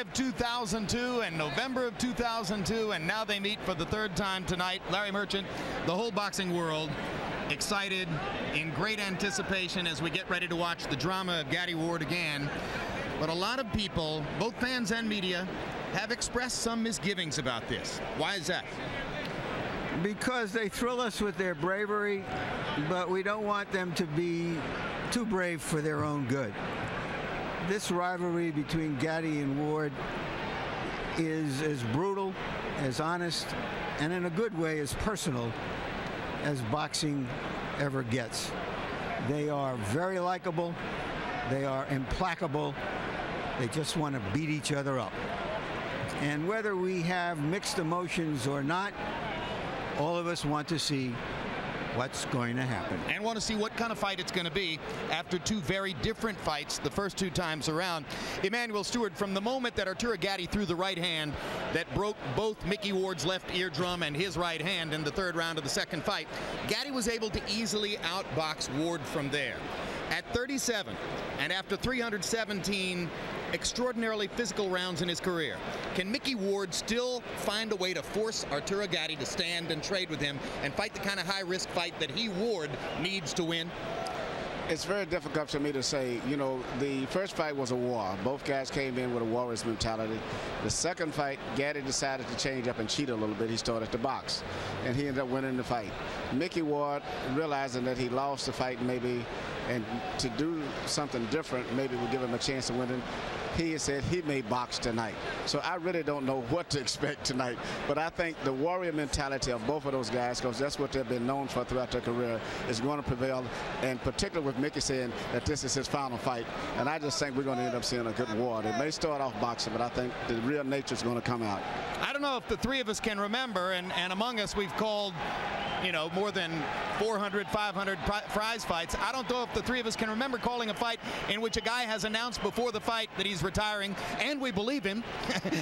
of 2002 and November of 2002, and now they meet for the third time tonight. Larry Merchant, the whole boxing world excited, in great anticipation as we get ready to watch the drama of Gatti Ward again. But a lot of people, both fans and media, have expressed some misgivings about this. Why is that? Because they thrill us with their bravery, but we don't want them to be too brave for their own good. This rivalry between Gatti and Ward is as brutal, as honest, and in a good way as personal as boxing ever gets. They are very likable. They are implacable. They just want to beat each other up. And whether we have mixed emotions or not, all of us want to see what's going to happen. And want to see what kind of fight it's going to be after two very different fights the first two times around. Emmanuel Stewart, from the moment that Arturo Gatti threw the right hand that broke both Micky Ward's left eardrum and his right hand in the third round of the second fight, Gatti was able to easily outbox Ward from there. At 37, and after 317 extraordinarily physical rounds in his career, can Micky Ward still find a way to force Arturo Gatti to stand and trade with him and fight the kind of high-risk fight that he, Ward, needs to win? It's very difficult for me to say. You know, the first fight was a war. Both guys came in with a warrior's mentality. The second fight, Gatti decided to change up and cheat a little bit. He started to box, and he ended up winning the fight. Micky Ward, realizing that he lost the fight maybe, and to do something different, maybe would give him a chance of winning, he said he may box tonight. So I really don't know what to expect tonight. But I think the warrior mentality of both of those guys, because that's what they've been known for throughout their career, is going to prevail. And particularly with Micky saying that this is his final fight. And I just think we're going to end up seeing a good war. They may start off boxing, but I think the real nature is going to come out. I don't know if the three of us can remember, and among us we've called, you know, more than 400, 500 prize fights. I don't know if the three of us can remember calling a fight in which a guy has announced before the fight that he's retiring, and we believe him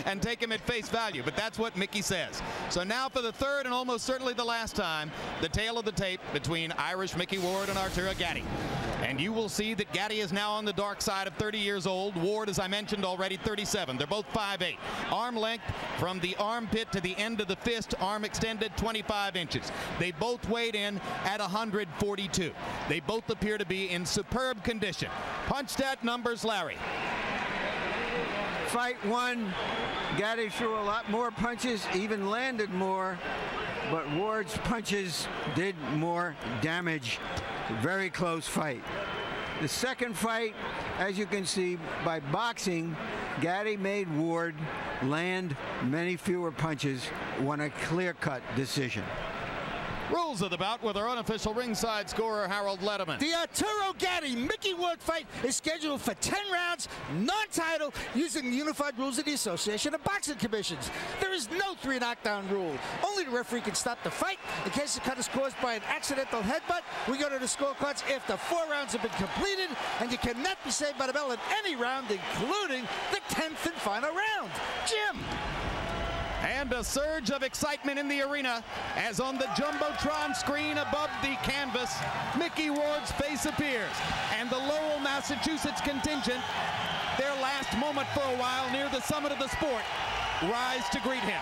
and take him at face value. But that's what Micky says. So now for the third and almost certainly the last time, the tale of the tape between Irish Micky Ward and Arturo Gatti. And you will see that Gatti is now on the dark side of 30 years old. Ward, as I mentioned already, 37. They're both 5'8". Arm length from the armpit to the end of the fist, arm extended 25 inches. They both weighed in at 142. They both appear to be in superb condition. Punch stat numbers, Larry. Fight one, Gatti threw a lot more punches, even landed more, but Ward's punches did more damage. Very close fight. The second fight, as you can see, by boxing, Gatti made Ward land many fewer punches, won a clear-cut decision. Rules of the bout with our unofficial ringside scorer, Harold Letterman. The Arturo Gatti Micky Ward fight is scheduled for 10 rounds, non-title, using the unified rules of the Association of Boxing Commissions. There is no 3 knockdown rule. Only the referee can stop the fight in case the cut is caused by an accidental headbutt. We go to the scorecards after 4 rounds have been completed, and you cannot be saved by the bell in any round, including the 10th and final round. Jim. And a surge of excitement in the arena as on the Jumbotron screen above the canvas, Micky Ward's face appears. And the Lowell, Massachusetts contingent, their last moment for a while near the summit of the sport, rise to greet him.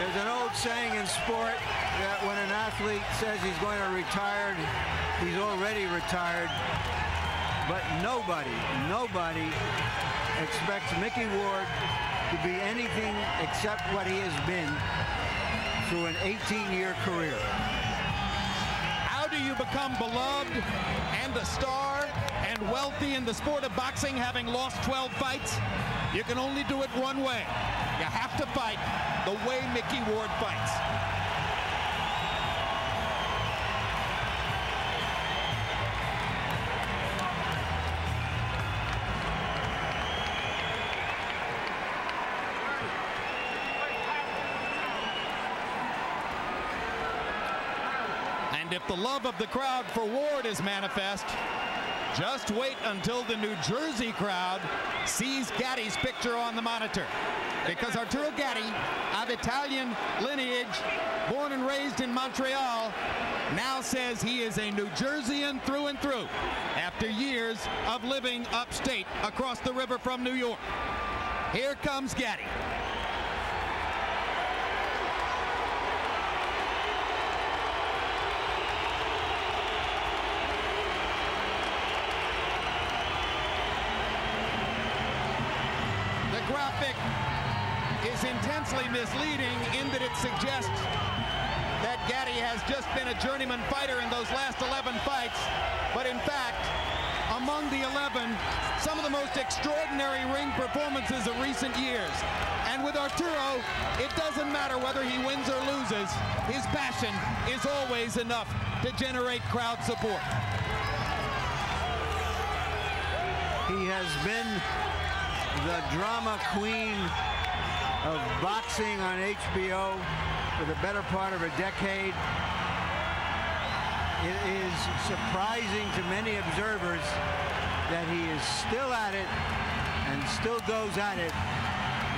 There's an old saying in sport that when an athlete says he's going to retire, he's already retired. But nobody expects Micky Ward to be anything except what he has been through an 18-year career. How do you become beloved and a star and wealthy in the sport of boxing having lost 12 fights? You can only do it one way. You have to fight the way Micky Ward fights. And if the love of the crowd for Ward is manifest, just wait until the New Jersey crowd sees Gatti's picture on the monitor. Because Arturo Gatti, of Italian lineage, born and raised in Montreal, now says he is a New Jerseyan through and through after years of living upstate across the river from New York. Here comes Gatti. The graphic is intensely misleading in that it suggests that Gatti has just been a journeyman fighter in those last 11 fights, but in fact, among the 11, some of the most extraordinary ring performances of recent years. And with Arturo, it doesn't matter whether he wins or loses. His passion is always enough to generate crowd support. He has been the drama queen of boxing on HBO for the better part of a decade. It is surprising to many observers that he is still at it and still goes at it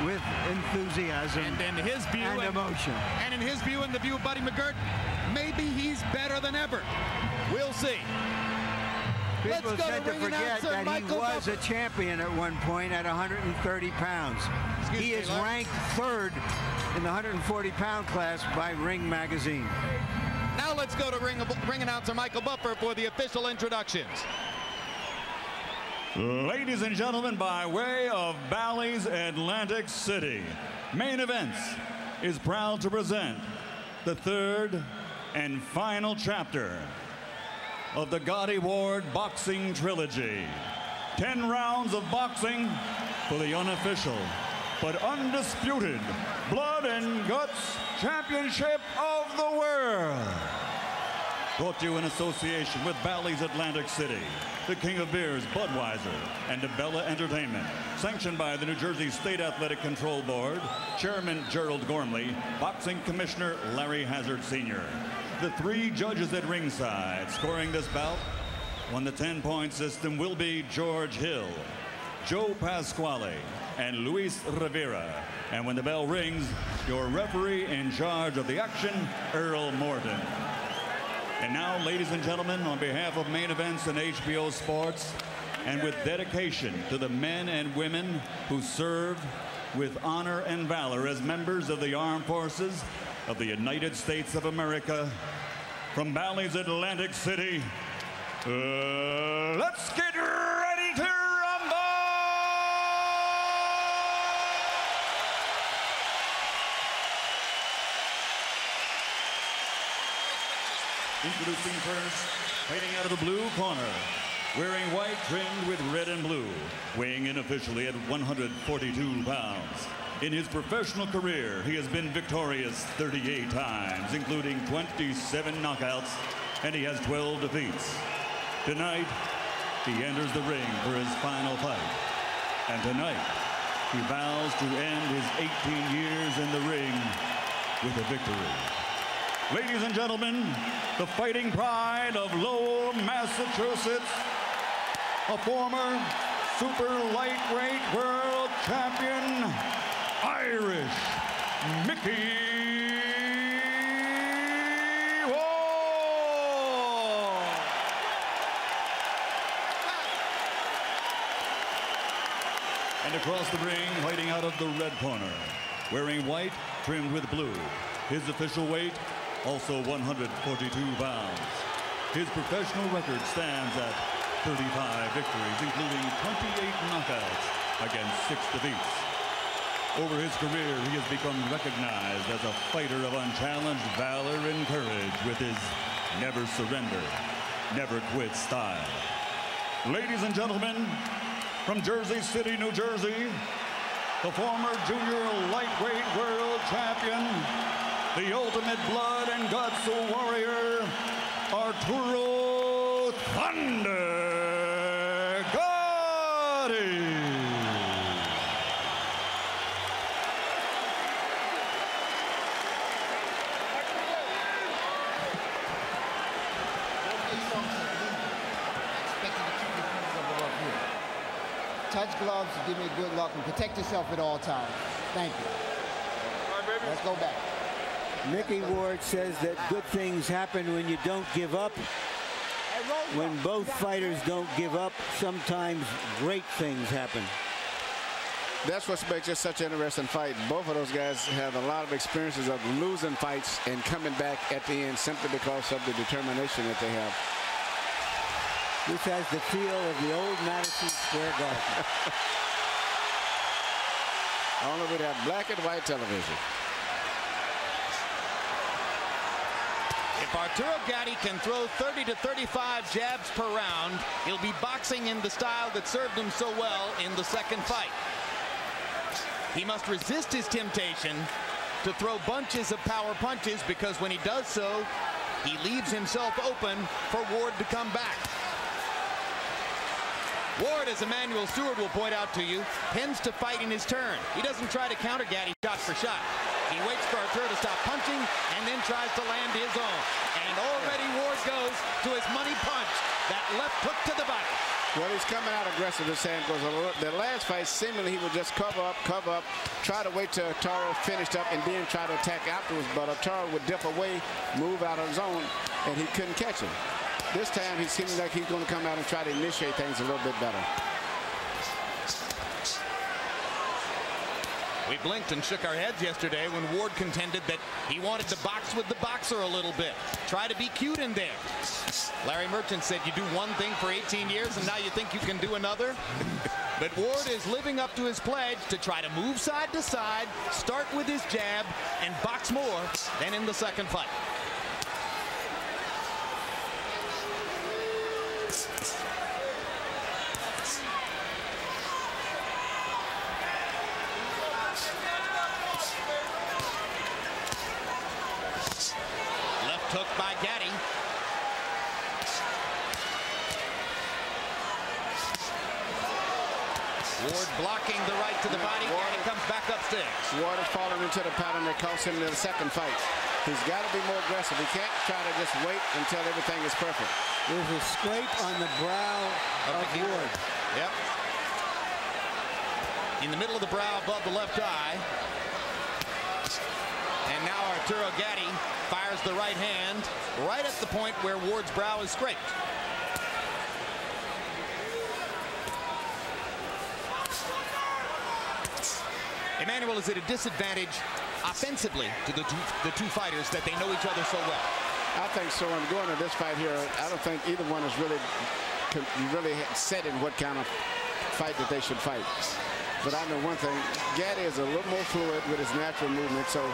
with enthusiasm and in his view, and emotion. And in his view and the view of Buddy McGirt, maybe he's better than ever. We'll see. People tend to forget that he was a champion at one point at 130 pounds. He is ranked third in the 140-pound class by Ring Magazine. Now let's go to ring announcer Michael Buffer for the official introductions. Ladies and gentlemen, by way of Bally's Atlantic City, Main Events is proud to present the third and final chapter of the Micky Ward boxing trilogy. 10 rounds of boxing for the unofficial but undisputed Blood and Guts Championship of the World. Brought to you in association with Bally's Atlantic City, the King of Beers, Budweiser, and Abella Entertainment. Sanctioned by the New Jersey State Athletic Control Board, Chairman Gerald Gormley, Boxing Commissioner Larry Hazard Sr. The 3 judges at ringside scoring this bout on the 10-point system will be George Hill, Joe Pasquale, and Luis Rivera. And when the bell rings, your referee in charge of the action, Earl Morton. And now, ladies and gentlemen, on behalf of Main Events and HBO Sports, and with dedication to the men and women who serve with honor and valor as members of the armed forces of the United States of America, from Bally's Atlantic City, let's get ready to rumble! Introducing first, fighting out of the blue corner, wearing white trimmed with red and blue, weighing in officially at 142 pounds. In his professional career, he has been victorious 38 times, including 27 knockouts, and he has 12 defeats. Tonight, he enters the ring for his final fight. And tonight, he vows to end his 18 years in the ring with a victory. Ladies and gentlemen, the fighting pride of Lowell, Massachusetts, a former super lightweight world champion, Irish Micky Ward. And across the ring, fighting out of the red corner, wearing white trimmed with blue, his official weight, also 142 pounds. His professional record stands at 35 victories, including 28 knockouts against 6 defeats. Over his career, he has become recognized as a fighter of unchallenged valor and courage with his never surrender, never quit style. Ladies and gentlemen, from Jersey City, New Jersey, the former junior lightweight world champion, the ultimate blood and guts warrior, Arturo Thunder Gatti. gloves to give me good luck and protect yourself at all times. Thank you. All right, baby. Let's go back. Micky Ward says that good things happen when you don't give up. When both fighters don't give up, sometimes great things happen. That's what makes it such an interesting fight. Both of those guys have a lot of experiences of losing fights and coming back at the end simply because of the determination that they have. This has the feel of the old Madison Square Garden. Only we'd have black and white television. If Arturo Gatti can throw 30 to 35 jabs per round, he'll be boxing in the style that served him so well in the second fight. He must resist his temptation to throw bunches of power punches, because when he does so, he leaves himself open for Ward to come back. Ward, as Emmanuel Stewart will point out to you, tends to fight in his turn. He doesn't try to counter Gatti shot for shot. He waits for Arturo to stop punching and then tries to land his own. And already Ward goes to his money punch. That left hook to the body. Well, he's coming out aggressive, as Sam goes. The last fight, seemingly he would just cover up, try to wait till Arturo finished up and then try to attack afterwards. But Arturo would dip away, move out of his zone, and he couldn't catch him. This time, he seems like he's going to come out and try to initiate things a little bit better. We blinked and shook our heads yesterday when Ward contended that he wanted to box with the boxer a little bit. Try to be cute in there. Larry Merchant said you do one thing for 18 years and now you think you can do another? But Ward is living up to his pledge to try to move side to side, start with his jab, and box more than in the second fight. Hook by Gatti. Ward blocking the right to the body. Gatti comes back upstairs. Ward is falling into the pattern that cost him in the second fight. He's got to be more aggressive. He can't try to just wait until everything is perfect. There's a scrape on the brow of Ward. Yep. In the middle of the brow above the left eye. And now Arturo Gatti fires the right hand right at the point where Ward's brow is scraped. Emmanuel is at a disadvantage offensively to the two fighters that they know each other so well. I think so. I'm going to this fight here. I don't think either one is really set in what kind of fight that they should fight. But I know one thing. Gatti is a little more fluid with his natural movement, so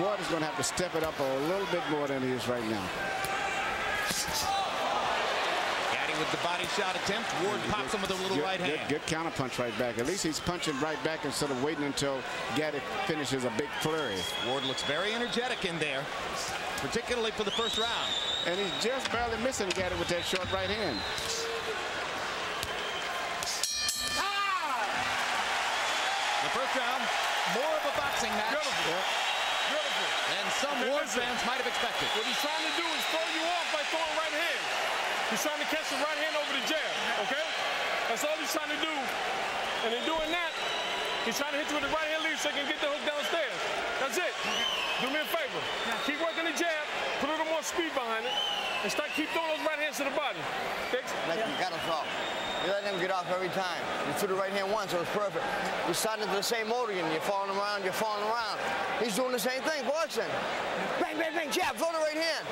Ward is going to have to step it up a little bit more than he is right now. Gatti with the body shot attempt. Ward pops him with a little right hand. Good counter punch right back. At least he's punching right back instead of waiting until Gatti finishes a big flurry. Ward looks very energetic in there, particularly for the first round. And he's just barely missing Gatti with that short right hand. The first round, more of a boxing match. Beautiful. And some Ward fans might have expected. What he's trying to do is throw you off by throwing right hand. He's trying to catch the right hand over the jab, okay? That's all he's trying to do. And in doing that, he's trying to hit you with the right hand lead so he can get the hook downstairs. That's it. Do me a favor. Keep working the jab, put a little more speed behind it, and keep throwing those right hands to the body. Fix? Like you got us off. You let them get off every time. You threw the right hand once, it was perfect. You're starting into the same mode again. You're falling around, you're falling around. He's doing the same thing, boxing. Bang, bang, bang, jab, throw the right hand.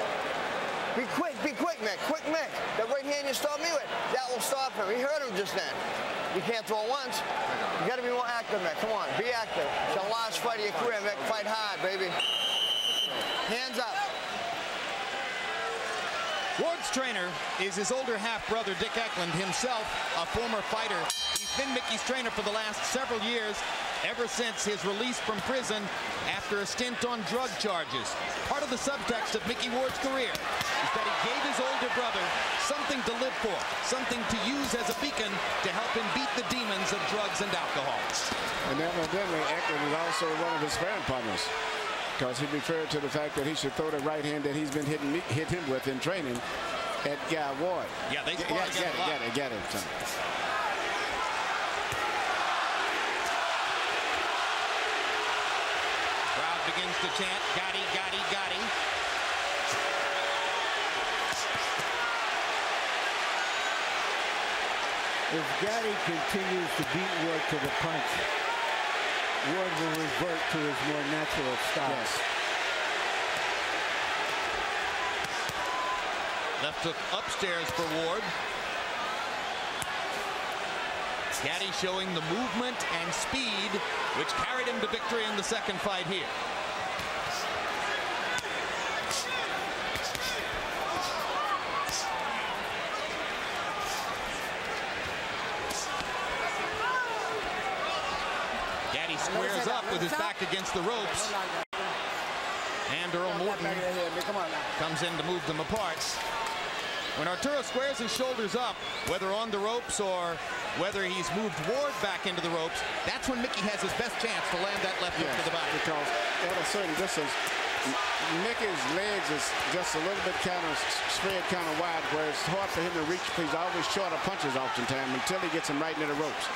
Be quick, Mick. Quick, Mick. That right hand you stopped me with, that will stop him. He hurt him just then. You can't throw once. You got to be more active, Mick. Come on, be active. It's the last fight of your career, Mick. Fight hard, baby. Hands up. Ward's trainer is his older half-brother, Dick Eklund, himself a former fighter. He's been Micky's trainer for the last several years, ever since his release from prison after a stint on drug charges. Part of the subtext of Micky Ward's career is that he gave his older brother something to live for, something to use as a beacon to help him beat the demons of drugs and alcohol. And evidently, Eklund is also one of his sparring partners, because he referred to the fact that he should throw the right hand that he's been hit him with in training at Ward. Yeah, they spar together a lot. Get it. begins to chant, Gatti, Gatti, Gatti. If Gatti continues to beat Ward to the punch, Ward will revert to his more natural style. Yes. Left hook upstairs for Ward. Gatti showing the movement and speed which carried him to victory in the second fight here. Gatti squares up with his back against the ropes. And Earl Morton comes in to move them apart. When Arturo squares his shoulders up, whether on the ropes or whether he's moved Ward back into the ropes, that's when Mickey has his best chance to land that left hook to the body. Because at a certain distance, Mickey's legs is just a little bit kind of spread kind of wide, where it's hard for him to reach. He's always short of punches oftentimes until he gets him right into the ropes.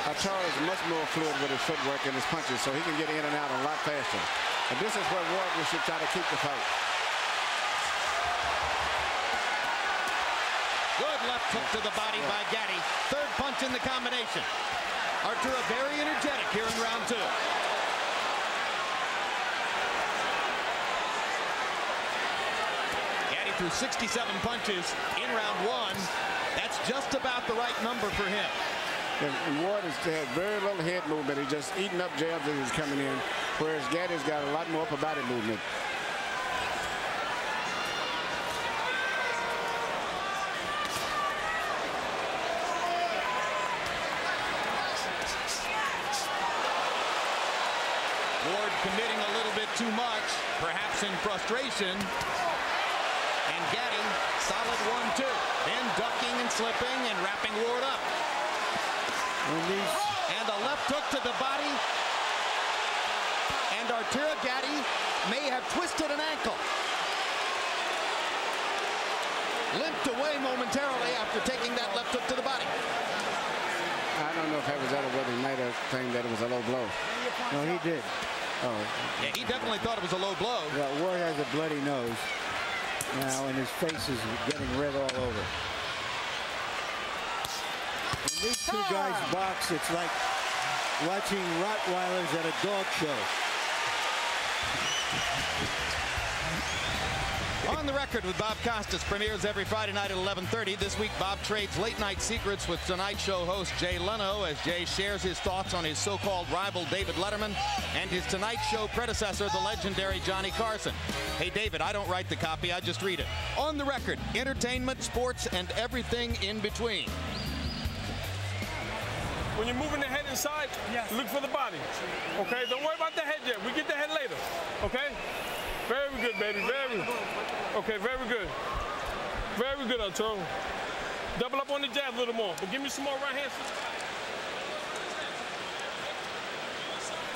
Arturo is much more fluid with his footwork and his punches, so he can get in and out a lot faster. And this is where Ward should try to keep the fight. Good left hook to the body by Gatti. Third punch in the combination. Arturo very energetic here in round two. Gatti threw 67 punches in round one. That's just about the right number for him. And Ward has had very little head movement. He's just eating up jabs as he's coming in, whereas Gatti's got a lot more upper body movement. Ward committing a little bit too much, perhaps in frustration. And Gatti, solid 1-2. Then ducking and slipping and wrapping Ward up. And a left hook to the body. And Arturo Gatti may have twisted an ankle. Limped away momentarily after taking that left hook to the body. I don't know if that was that or whether he might have claimed that it was a low blow. No, he did. Oh. Yeah, he definitely thought it was a low blow. Yeah, Ward has a bloody nose now, and his face is getting red all over. When these two guys box, it's like watching Rottweilers at a dog show. On the Record with Bob Costas premieres every Friday night at 11:30. This week, Bob trades late night secrets with Tonight Show host Jay Leno as Jay shares his thoughts on his so-called rival David Letterman and his Tonight Show predecessor, the legendary Johnny Carson. Hey, David, I don't write the copy, I just read it. On the Record, entertainment, sports, and everything in between. When you're moving the head inside, look for the body. Okay, don't worry about the head yet. We get the head later. Okay? Very good, baby. Very good. Okay, very good. Very good, Arturo. Double up on the jab a little more, but give me some more right hands.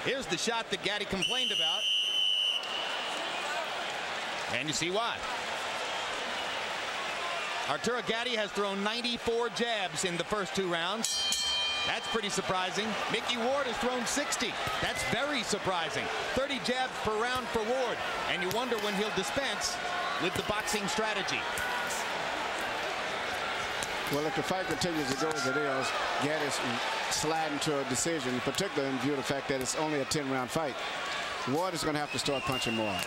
Here's the shot that Gatti complained about. And you see why. Arturo Gatti has thrown 94 jabs in the first two rounds. That's pretty surprising. Micky Ward has thrown 60. That's very surprising. 30 jabs per round for Ward. And you wonder when he'll dispense with the boxing strategy. Well, if the fight continues to go as it is, Gatti's sliding to a decision, particularly in view of the fact that it's only a 10-round fight. Ward is going to have to start punching more.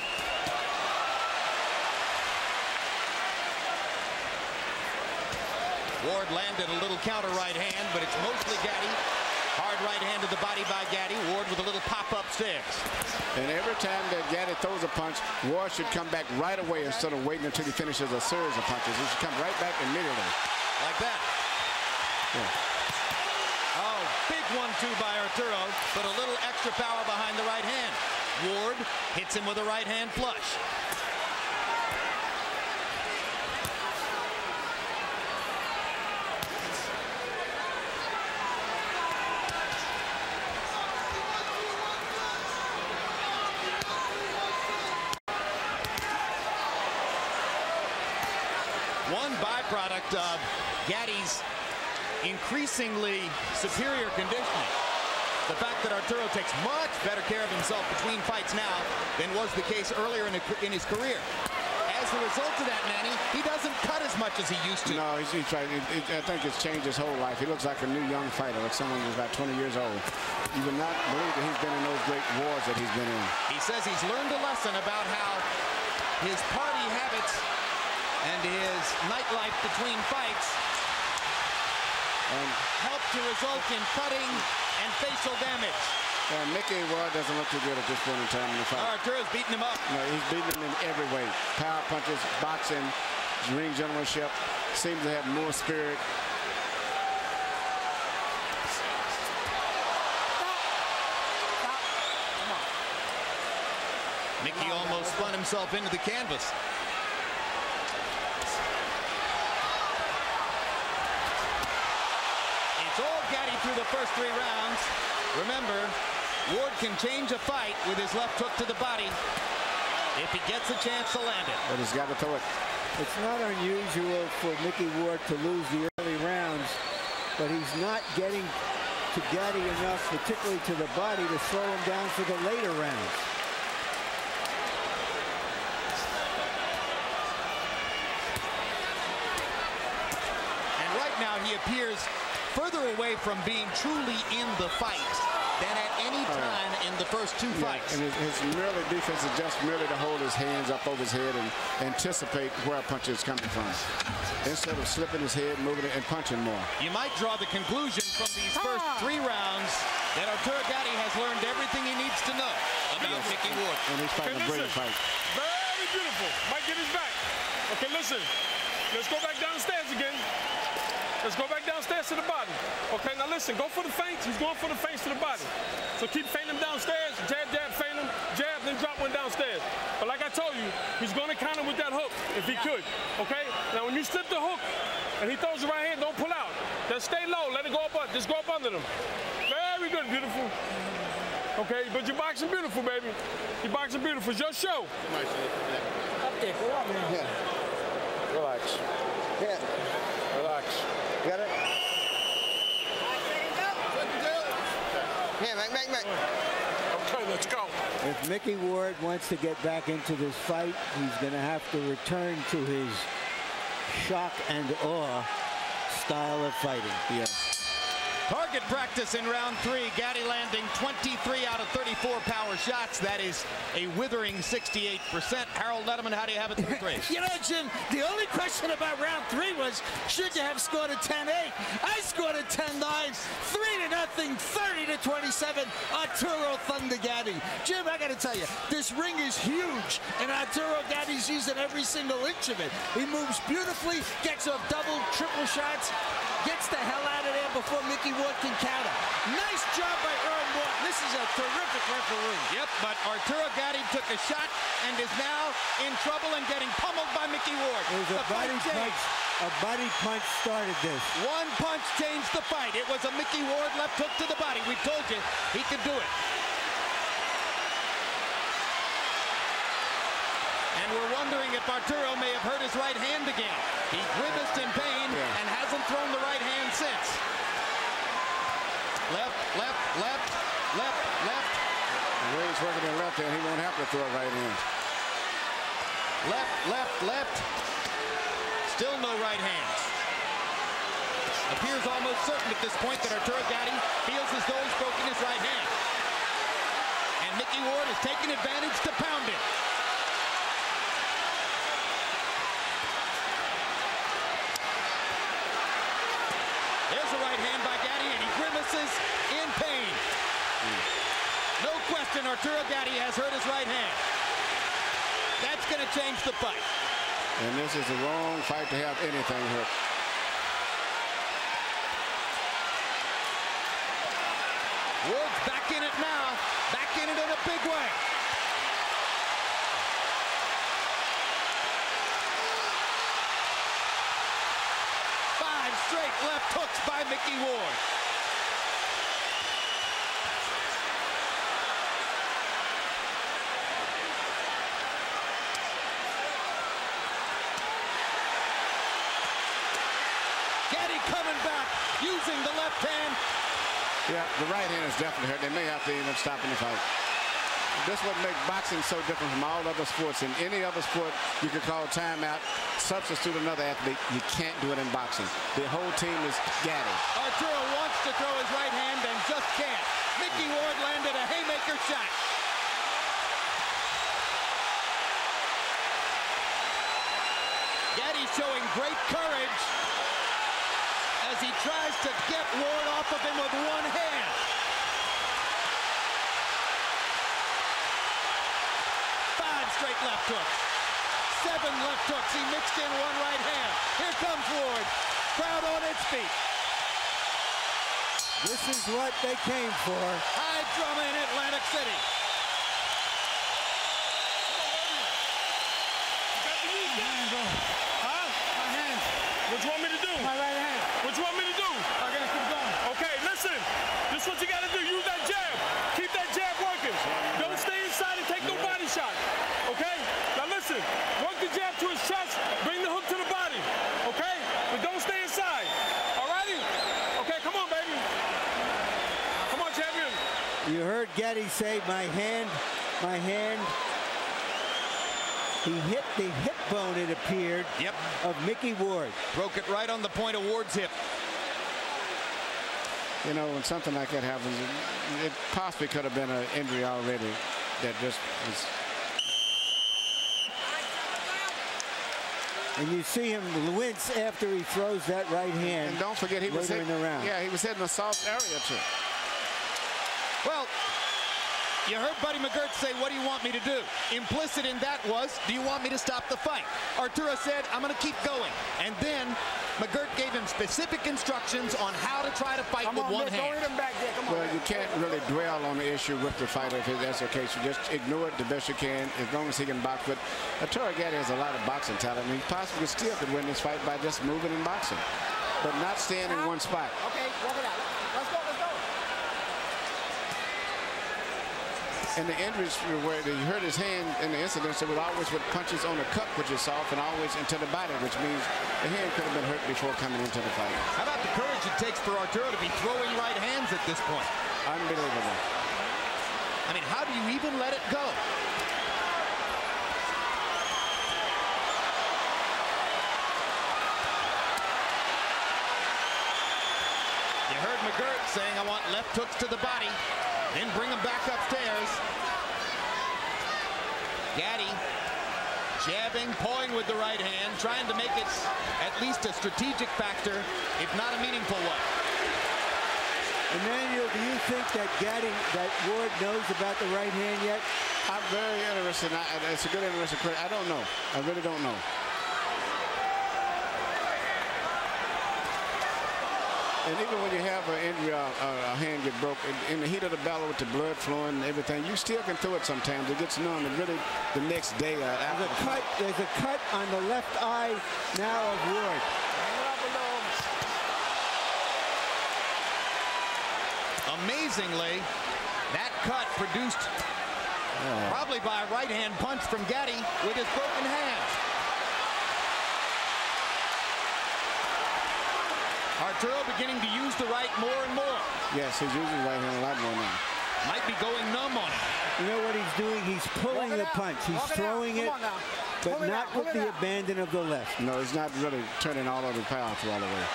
Ward landed a little counter right hand, but it's mostly Gatti. Hard right hand to the body by Gatti. Ward with a little pop upstairs. And every time that Gatti throws a punch, Ward should come back right away instead of waiting until he finishes a series of punches. He should come right back immediately. Like that. Yeah. Oh, big 1-2 by Arturo, but a little extra power behind the right hand. Ward hits him with a right hand flush. One byproduct of Gatti's increasingly superior conditioning the fact that Arturo takes much better care of himself between fights now than was the case earlier in his career. As a result of that, Manny, he doesn't cut as much as he used to. No, he's trying. I think it's changed his whole life. He looks like a new young fighter, like someone who's about 20 years old. You would not believe that he's been in those great wars that he's been in. He says he's learned a lesson about how his party habits and his nightlife between fights help to result in cutting and facial damage. Micky Ward doesn't look too good at this point in time in the fight. Arturo's beating him up. No, he's beating him in every way. Power punches, boxing, ring gentlemanship. Seems to have more spirit. Micky almost spun himself into the canvas. It's all Gatti through the first 3 rounds. Remember, Ward can change a fight with his left hook to the body if he gets a chance to land it. But he's got to throw it. It's not unusual for Micky Ward to lose the early rounds, but he's not getting to Gatti enough, particularly to the body, to slow him down for the later rounds. And right now he appears further away from being truly in the fight than at any time in the first 2 fights. And his merely defense is just merely to hold his hands up over his head and anticipate where a punch is coming from, instead of slipping his head, moving it, and punching more. You might draw the conclusion from these first 3 rounds that Arturo Gatti has learned everything he needs to know about Micky Ward. And he's fighting a brilliant fight. Very beautiful. Might get his back. Okay, listen. Let's go back downstairs again. Let's go back downstairs to the body. Okay, now listen, go for the feints. He's going for the feints to the body. So keep feinting him downstairs, jab, jab, feint him, jab, then drop one downstairs. But like I told you, he's going to counter with that hook if he could, okay? Now when you slip the hook and he throws the right hand, don't pull out. Just stay low, let it go up, just go up under them. Very good, beautiful. Okay, but you're boxing beautiful, baby. You're boxing beautiful. It's your show. Up there, go on, man. Yeah. Relax. Yeah. Relax. You got it? Yeah, Mac. Okay, let's go. If Micky Ward wants to get back into this fight, he's going to have to return to his shock and awe style of fighting. Yes. Target practice in round 3. Gatti landing 23 out of 34 power shots. That is a withering 68%. Harold Letterman, how do you have it through 3? You know, Jim, the only question about round 3 was, should you have scored a 10-8? I scored a 10-9, 3-0, 30-27, Arturo Thunder Gatti. Jim, I got to tell you, this ring is huge, and Arturo Gatti's using every single inch of it. He moves beautifully, gets off double, triple shots, gets the hell out of there before Micky Ward can counter. Nice job by Earl Morton. This is a terrific referee. Yep, but Arturo Gatti took a shot and is now in trouble and getting pummeled by Micky Ward. It was a body punch. A body punch started this. One punch changed the fight. It was a Micky Ward left hook to the body. We told you he could do it. And we're wondering if Arturo may have hurt his right hand again. He grimaced in pain and hasn't thrown the right hand since. Left, left, left, left, left. The way he's working the left hand, he won't have to throw a right hand. Left, left, left. Still no right hands. Appears almost certain at this point that Arturo Gatti feels as though he's broken his right hand. And Micky Ward is taking advantage to pound it. There's a right hand by Gatti, and he grimaces in pain. No question, Arturo Gatti has hurt his right hand. That's going to change the fight. And this is the wrong fight to have anything hurt. Ward's back in it now. Back in it in a big way. Five straight left hooks by Micky Ward. Gatti coming back, using the left hand. Yeah, the right hand is definitely hurt. They may have to end up stopping the fight. This is what makes boxing so different from all other sports. In any other sport, you could call timeout, substitute another athlete. You can't do it in boxing. The whole team is Gatti. Arturo wants to throw his right hand and just can't. Micky Ward landed a haymaker shot. Gatti showing great courage as he tries to get Ward off of him with one hand. Straight left hooks. 7 left hooks. He mixed in one right hand. Here comes Ward. Crowd on its feet. This is what they came for. High drama in Atlantic City. Huh? My hand. What you want me to do? My right hand. What you want me to do? I gotta keep going. Okay, listen. This is what you gotta do. Use that jab. Keep that jab working. Don't stay inside and take no body shot. Okay? Now listen. Work the jab to his chest. Bring the hook to the body. Okay? But don't stay inside. Alrighty? Okay, come on, baby. Come on, champion. You heard Gatti say, my hand, my hand. He hit the hip bone, it appeared, of Micky Ward. Broke it right on the point of Ward's hip. You know, when something like that happens, it possibly could have been an injury already that just was. And you see him wince after he throws that right hand. And don't forget, he was hitting around. Yeah, he was hitting a soft area too. Well, you heard Buddy McGirt say, what do you want me to do? Implicit in that was, do you want me to stop the fight? Arturo said, I'm going to keep going. And then McGirt gave him specific instructions on how to try to fight with one hand. Well, you can't really dwell on the issue with the fighter if that's the case. You just ignore it the best you can as long as he can box. But Arturo Gatti has a lot of boxing talent. And he possibly still could win this fight by just moving and boxing, but not staying in one spot. Okay, walk it out. Let's go, let's go. And the injuries where he hurt his hand in the incidents, it was always with punches on the cup, which is soft, and always into the body, which means the hand could have been hurt before coming into the fight. How about the courage it takes for Arturo to be throwing right hands at this point? Unbelievable. I mean, how do you even let it go? You heard McGirt saying, I want left hooks to the body. Then bring him back upstairs. Gatti jabbing, pawing with the right hand, trying to make it at least a strategic factor, if not a meaningful one. Emmanuel, do you think that Ward knows about the right hand yet? I'm very interested. It's a good interesting question. I don't know. I really don't know. And even when you have an injury, a hand get broke, in the heat of the battle with the blood flowing and everything, you still can throw it sometimes. It gets numb, and really the next day. There's a cut on the left eye now of Ward. Amazingly, that cut produced probably by a right-hand punch from Gatti with his broken hand. Arturo beginning to use the right more and more. Yes, he's using the right hand a lot more now. Might be going numb on it. You know what he's doing? He's pulling the punch. He's throwing it, but not with the abandon of the left. No, he's not really turning all of the power all the way.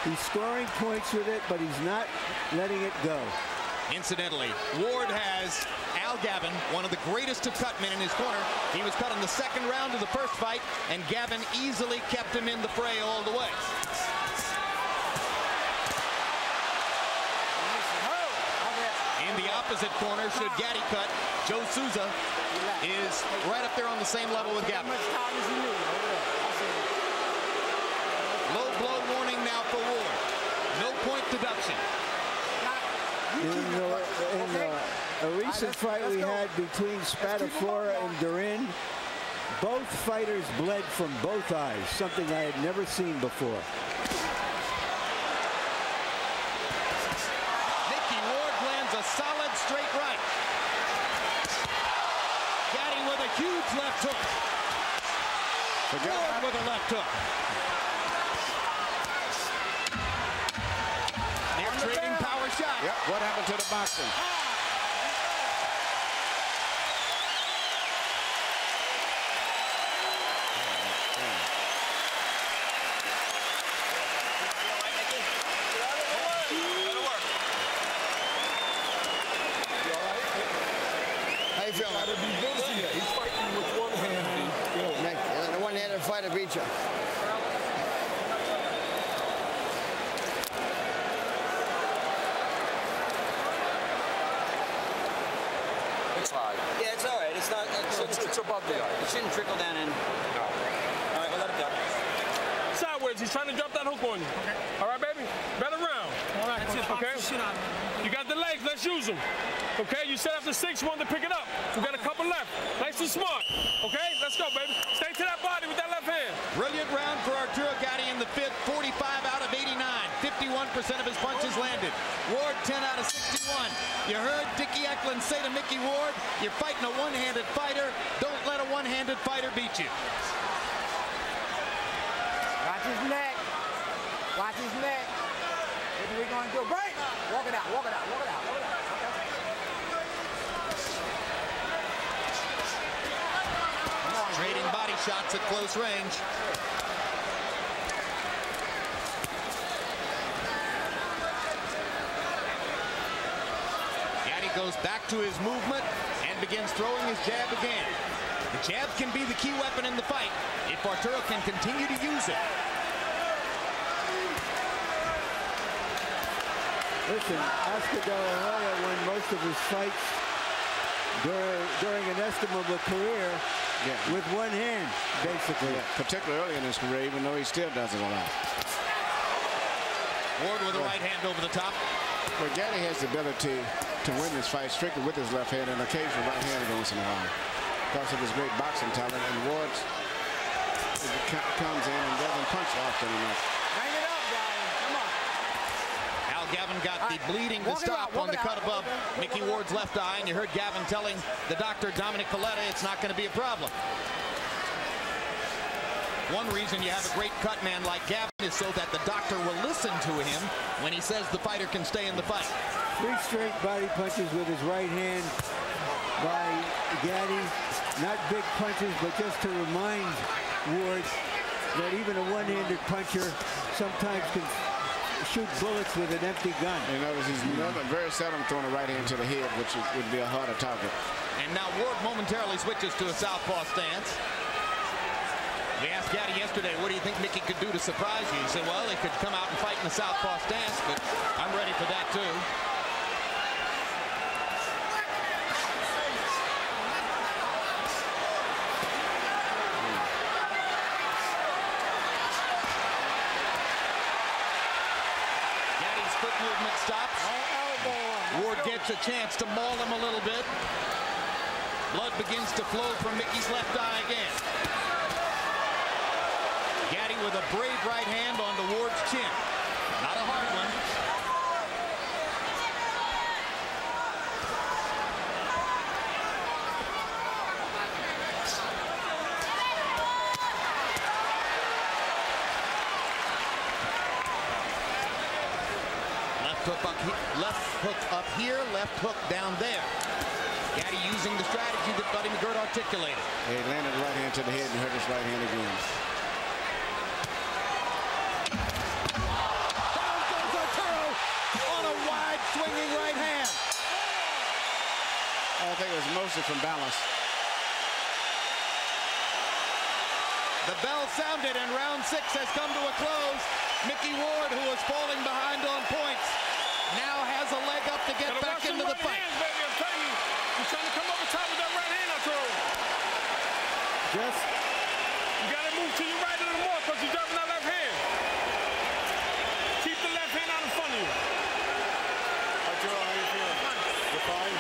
He's scoring points with it, but he's not letting it go. Incidentally, Ward has Al Gavin, one of the greatest of cut men, in his corner. He was cut in the second round of the first fight, and Gavin easily kept him in the fray all the way. In the opposite corner, should Gatti cut, Joe Souza is right up there on the same level with Gavin. Low blow warning now for Ward. No point deduction. In a recent fight we had between Spadafora and Durin, both fighters bled from both eyes, something I had never seen before. Micky Ward lands a solid straight right. Gatti with a huge left hook. Ward with a left hook. Near trigger. Yep, what happened to the boxing? How you feeling? Gotta be busy. He's fighting with one hand. The one-handed fighter beat you. It's high. Yeah, it's all right. It's not. It's above the eye. It shouldn't trickle down in. No. All right, we'll let it go. Sideways. He's trying to drop that hook on you. Okay. All right, baby. Better round. All right. Okay. You got the legs. Let's use them. Okay. You said after 6 you wanted to pick it up. We got a couple left. Nice and smart. Okay. Let's go, baby. Stay to that body with that left hand. Brilliant round for Arturo Gatti in the 5th. 45 out of 89. 51% of his punches landed. Ward 10 out of 61. You heard Dickie Eklund say to Micky Ward, you're fighting a one-handed fighter. Don't let a one-handed fighter beat you. Watch his neck. Watch his neck. What are we going to do? Break! Walk it out, walk it out, walk it out, walk it out. Trading body shots at close range. Gatti goes back to his movement and begins throwing his jab again. The jab can be the key weapon in the fight if Arturo can continue to use it. Listen, Oscar De La Hoya won most of his fights during an estimable career with one hand, basically. Yeah, particularly early in his career, even though he still does it a lot. Ward with a right hand over the top. Well, Gatti has the ability to win this fight strictly with his left hand and occasional right hand once in a while because of his great boxing talent. And Ward comes in and doesn't punch often enough. Hang it up, Gatti. Come on. Al Gavin got the bleeding to stop on the cut above Micky Ward's left eye, and you heard Gavin telling the doctor, Dominic Paletta, it's not going to be a problem. One reason you have a great cut man like Gavin is so that the doctor will listen to him when he says the fighter can stay in the fight. 3 straight body punches with his right hand by Gatti. Not big punches, but just to remind Ward that even a one-handed puncher sometimes can shoot bullets with an empty gun. You notice he's very seldom throwing a right hand to the head, which would be a harder target. And now Ward momentarily switches to a southpaw stance. We asked Gatti yesterday, what do you think Micky could do to surprise you? He said, well, he could come out and fight in the southpaw stance, but I'm ready for that too. Gatti's foot movement stops. Ward gets a chance to maul him a little bit. Blood begins to flow from Micky's left eye again. Gatti with a brave right hand onto Ward's chin. Not a hard one. Left hook up here, left hook down there. Gatti using the strategy that Buddy McGirt articulated. He landed right hand to the head and hurt his right hand again. Down goes Arturo on a wide swinging right hand. I think it was mostly from balance. The bell sounded and round 6 has come to a close. Micky Ward, who was falling behind on points, now has a leg up to get back into the fight. Hands, baby, I'm telling you. He's trying to come over top with that right hand, Arturo. You got to move to your right a little more because you're dropping that left hand. Keep the left hand out in front of you. Arturo, how you feeling? You're fine?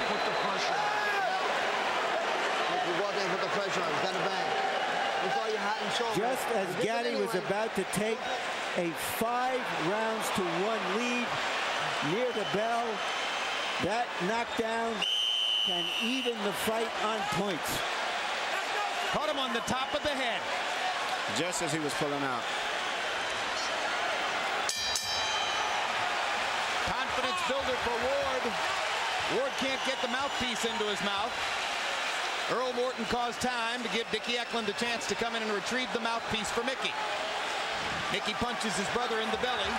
Put the pressure on. You go out there and put the pressure on. He's got a bang. That's all you're hot and sold. Just as Gatti was about to take a 5 rounds to 1 lead near the bell, that knockdown can even the fight on points. Caught him on the top of the head. Just as he was pulling out. confidence builder for Ward. Ward can't get the mouthpiece into his mouth. Earl Morton caused time to give Dickie Eklund a chance to come in and retrieve the mouthpiece for Micky. Micky punches his brother in the belly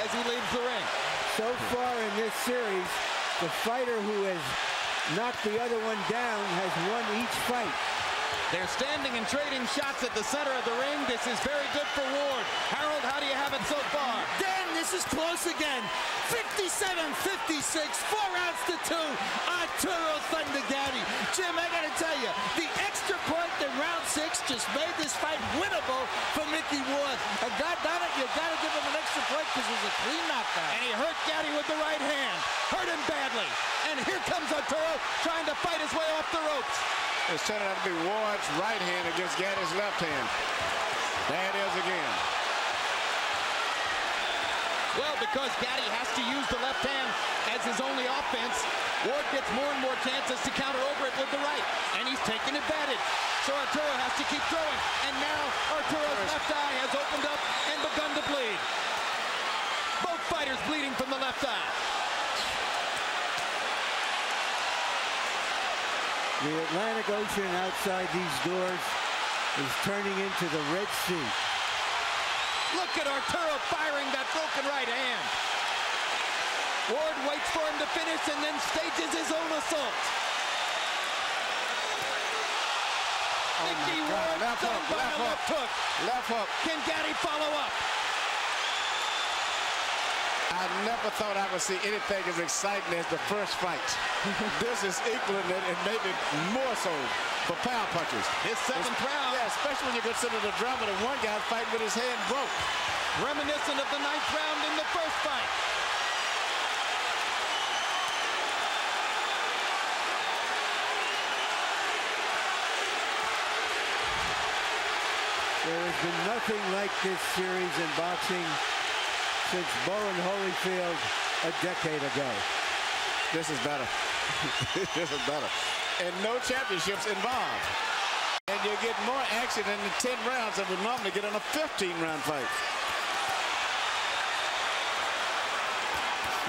as he leaves the ring. So far in this series, the fighter who has knocked the other one down has won each fight. They're standing and trading shots at the center of the ring. This is very good for Ward. Harold, how do you have it so far? Dan, this is close again. 57-56, 4 rounds to 2. Arturo Thunder Gatti. Jim, I gotta tell you, the extra point in round 6 just made this fight winnable for Micky Ward. And God damn it, you gotta give him an extra point because it was a clean knockdown. And he hurt Gatti with the right hand. Hurt him badly. And here comes Arturo trying to fight his way off the ropes. It's turning out to be Ward's right hand against Gatti's left hand. There it is again. Well, because Gatti has to use the left hand as his only offense, Ward gets more and more chances to counter over it with the right. And he's taking advantage. So Arturo has to keep throwing. And now Arturo's left eye has opened up and begun to bleed. Both fighters bleeding from the left eye. The Atlantic Ocean outside these doors is turning into the Red Sea. Look at Arturo firing that broken right hand. Ward waits for him to finish and then stages his own assault. Micky Ward left hook, left hook. Left hook. Can Gatti follow up? I never thought I would see anything as exciting as the first fight. This is equaling it and maybe more so for power punchers. His seventh round. Yeah, especially when you consider the drama that one guy fighting with his hand broke. Reminiscent of the 9th round in the first fight. There has been nothing like this series in boxing since Bowen Holyfield a decade ago. This is better. This is better. And no championships involved. And you get more action in the 10 rounds than we normally get in a 15-round fight.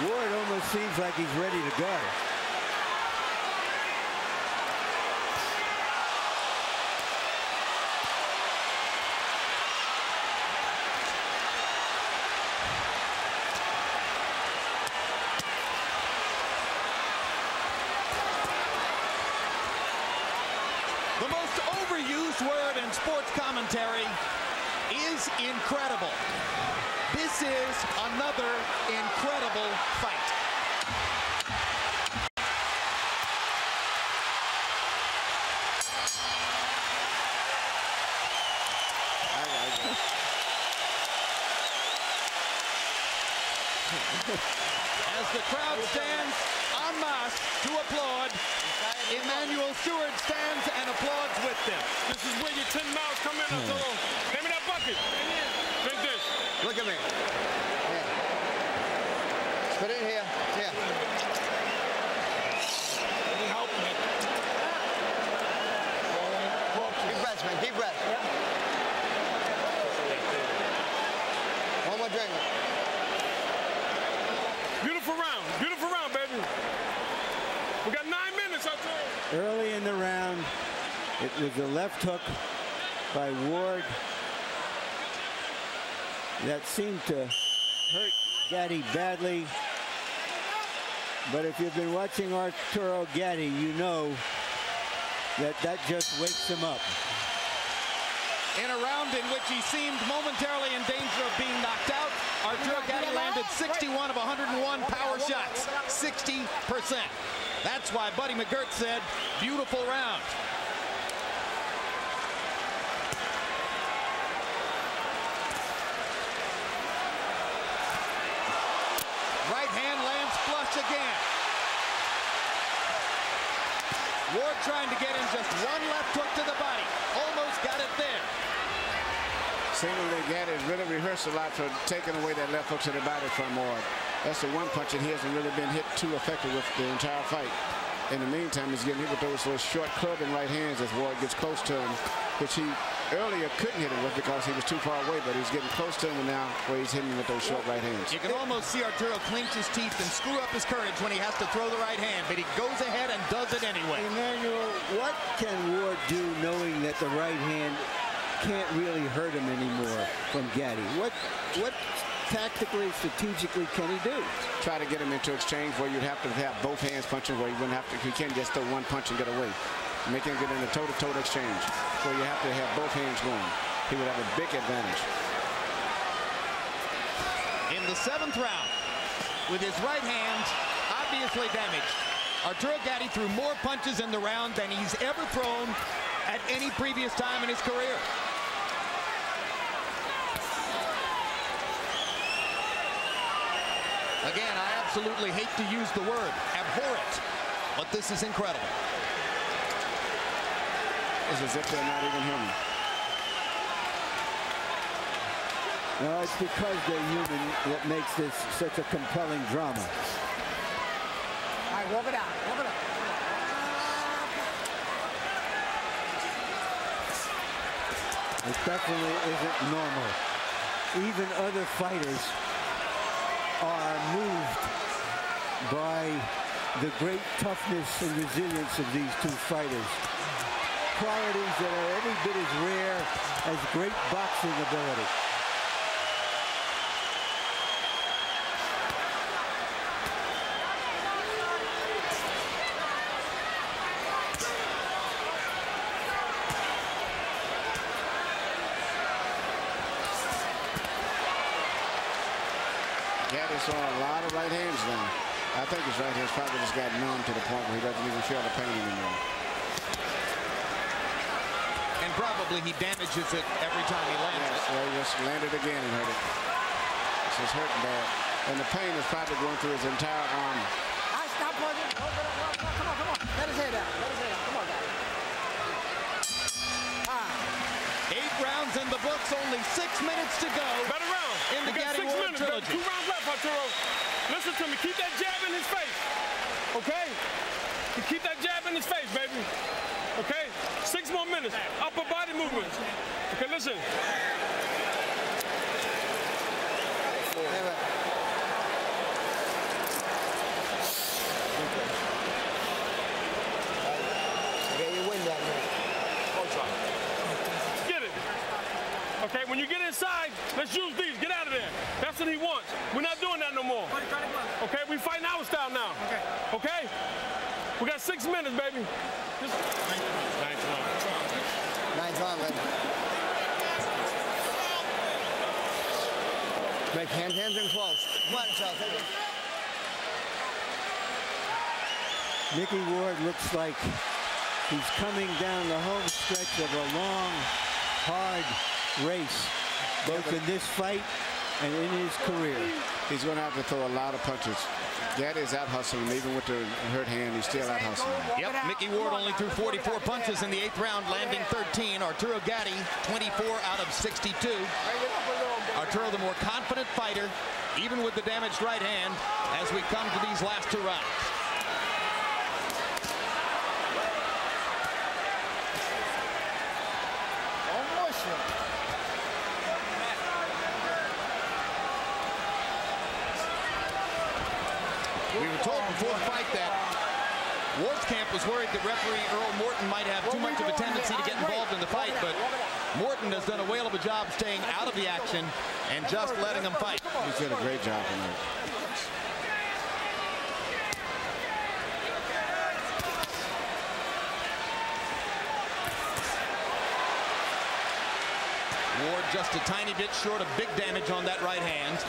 Ward almost seems like he's ready to go. The most overused word in sports commentary is incredible. This is another incredible fight. As the crowd stands en masse to applaud, Emmanuel Stewart stands and applauds with them. This is where your 10 miles come in. Arturo. Give me that bucket. Drink this. Look at me. Here. Put it in here. Here. Help me. Deep breaths, man. Deep breaths. One more drink. Beautiful round, baby. We got 9 minutes, Arturo. Early in the round, it was a left hook by Ward that seemed to hurt Gatti badly. But if you've been watching Arturo Gatti, you know that just wakes him up. In a round in which he seemed momentarily in danger of being knocked out, Arturo Gatti landed 61 of 101 power shots, 60%. That's why Buddy McGirt said, beautiful round. Right hand lands flush again. Ward trying to get in just one left hook to the body. Almost got it there. Seemingly, Gatti has really rehearsed a lot for taking away that left hook to the body from Ward. That's the one punch that he hasn't really been hit too effective with the entire fight. In the meantime, he's getting hit with those short clubbing right hands as Ward gets close to him, which he earlier couldn't hit him with because he was too far away, but he's getting close to him now where he's hitting him with those short right hands. You can almost see Arturo clench his teeth and screw up his courage when he has to throw the right hand, but he goes ahead and does it anyway. Emmanuel, what can Ward do knowing that the right hand can't really hurt him anymore from Gatti? What tactically, strategically can he do? Try to get him into exchange where you'd have to have both hands punching, where you wouldn't have to, he can't just throw one punch and get away. Make him get in a toe-to-toe exchange where you have to have both hands going. He would have a big advantage. In the 7th round, with his right hand obviously damaged, Arturo Gatti threw more punches in the round than he's ever thrown at any previous time in his career. Again, I absolutely hate to use the word abhorrent, but this is incredible. It's as if they're not even human. No, it's because they're human that makes this such a compelling drama. All right, walk it out. Walk it out. It definitely isn't normal. Even other fighters are moved by the great toughness and resilience of these two fighters. Qualities that are every bit as rare as great boxing ability. Gatti's throwing a lot of right hands now. I think his right hand's probably just got numb to the point where he doesn't even feel the pain anymore. And probably he damages it every time he lands it. Well, he just landed again and hurt it. This is hurting bad. And the pain is probably going through his entire arm. All right, stop punching. Come on. Let his head out. Come on, guys. 8 rounds in the books, only 6 minutes to go. Better round. In the Gatti Ward trilogy. 2 rounds left, Arturo. Listen to me. Keep that jab in his face. Okay? You keep that jab in his face, baby. Okay? 6 more minutes. Upper body movements. Okay, listen. Okay, you win that man. Get it. Okay, when you get inside, let's use these. Get out of there. That's what he wants. We're not doing that no more. Okay, we fighting our style now. Okay? We got 6 minutes, baby. Ninth round, baby. Make hands and close. Come on, Charles, take it. Micky Ward looks like he's coming down the home stretch of a long, hard race, both in this fight and in his career. He's going to have to throw a lot of punches. Gatti is out hustling, even with the hurt hand, he's still out hustling. Yep, Micky Ward only threw 44 punches in the 8th round, landing 13. Arturo Gatti, 24 out of 62. Arturo, the more confident fighter, even with the damaged right hand, as we come to these last 2 rounds. We were told before the fight that Ward's camp was worried that referee Earl Morton might have too much of a tendency to get involved in the fight, but Morton has done a whale of a job staying out of the action and just letting him fight. He's did a great job tonight. Ward just a tiny bit short of big damage on that right hand.